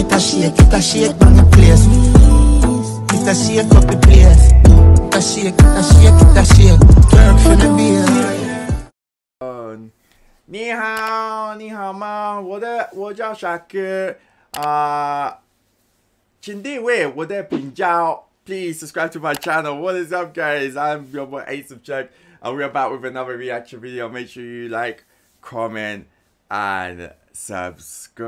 it a shake on the place. It a shake up the place. It a shake, it a shake. Twerk for the beer. 你好，你好吗？我叫小哥请订阅我的频道。Please subscribe to my channel. What is up, guys? I'm your boy Ace of Chuck, and we're back with another reaction video. Make sure you like, comment, and subscribe,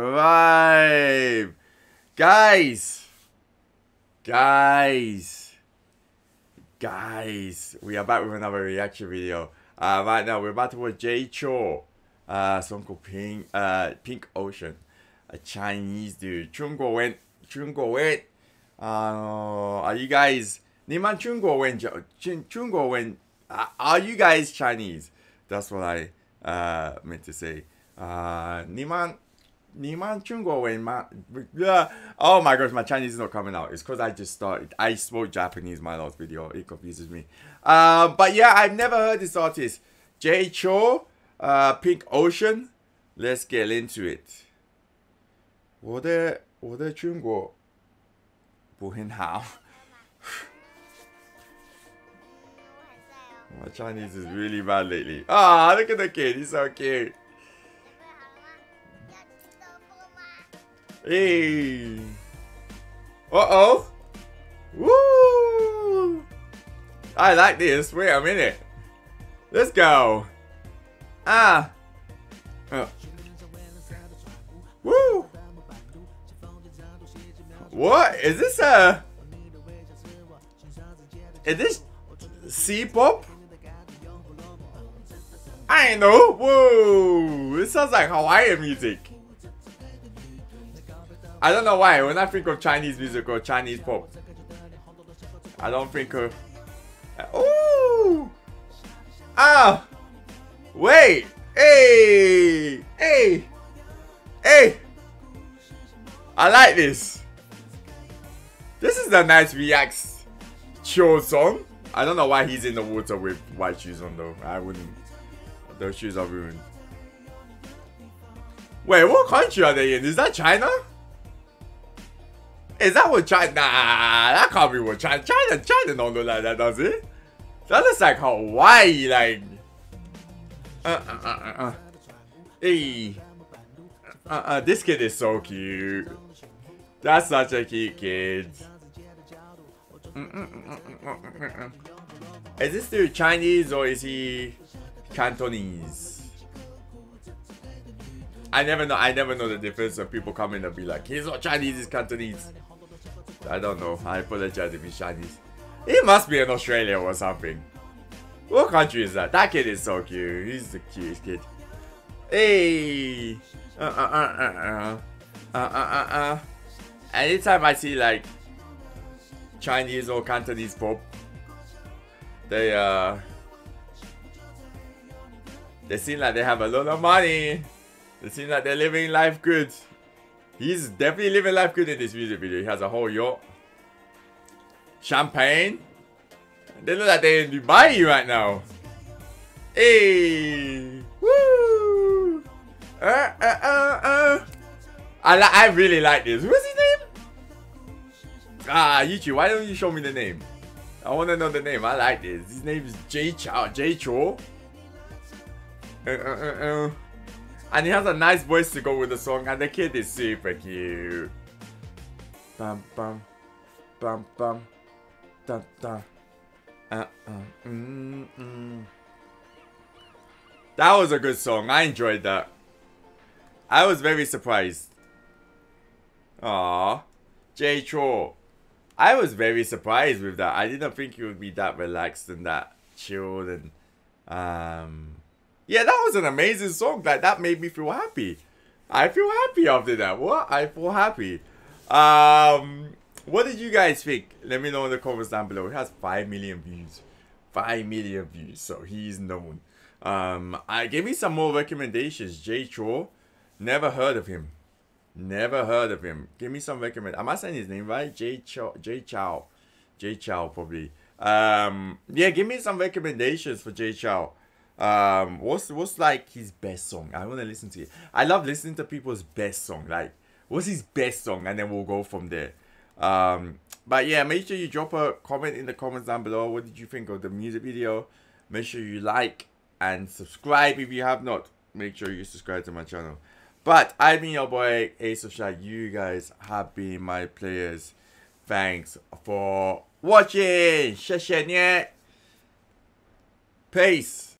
guys. We are back with another reaction video. Right now we're about to watch Jay Chou, song called Pink Ocean, a Chinese dude. 中国文 are you guys 你们中国文 are you guys Chinese? That's what I meant to say. 你们中国文吗? Oh my gosh, my Chinese is not coming out. It's because I spoke Japanese my last video. It confuses me. But yeah, I've never heard this artist. Jay Chou, Pink Ocean. Let's get into it. 我的中国不很好. My Chinese is really bad lately. Ah, look at the kid. He's so cute. Hey. Uh-oh. Woo. I like this. Wait a minute. Let's go. Woo. What? Is this is this C-pop? I don't know. Whoa. This sounds like Hawaiian music. I don't know why. When I think of Chinese music or Chinese pop, I don't think of... Ooh! Ah! Wait! Hey! I like this. This is a nice Reacts Chou song. I don't know why he's in the water with white shoes on though. I wouldn't. Those shoes are ruined. Wait, what country are they in? Is that China? Is that what China? Nah, that can't be what China. China don't look like that, does it? That looks like Hawaii, like. Hey. This kid is so cute. That's such a cute kid. Is this dude Chinese or is he Cantonese? I never know the difference when people come in and be like, he's not Chinese, he's Cantonese. I don't know. I apologize if he's Chinese. He must be in Australia or something. What country is that? That kid is so cute. He's the cutest kid. Hey. Anytime I see like Chinese or Cantonese pop, they seem like they have a lot of money. They seem like they're living life good. He's definitely living life good in this music video. He has a whole yacht, champagne. They look like they're in Dubai right now. Hey, woo! I really like this. What's his name? YouTube, why don't you show me the name? I want to know the name. I like this. His name is Jay Chou. And he has a nice voice to go with the song, and the kid is super cute. Bum bum bum bum dun dun. That was a good song. I enjoyed that. I was very surprised. Aww. Jay Chou. I was very surprised with that. I didn't think it would be that relaxed and that chilled and yeah, that was an amazing song. Like that made me feel happy. I feel happy after that. What? I feel happy. What did you guys think? Let me know in the comments down below. It has 5 million views. 5 million views. So he's known. Give me some more recommendations. Jay Chou. Never heard of him. Never heard of him. Give me some recommend. Am I saying his name right? Jay Chou. Jay Chou probably. Yeah, give me some recommendations for Jay Chou. What's like his best song? I want to listen to it. I love listening to people's best song. Like What's his best song? And then we'll go from there. But yeah, make sure you drop a comment in the comments down below. What did you think of the music video? Make sure you like and subscribe if you have not. Make sure you subscribe to my channel. But I've been your boy Ace of Shy. You guys have been my players. Thanks for watching. 谢谢你. Peace.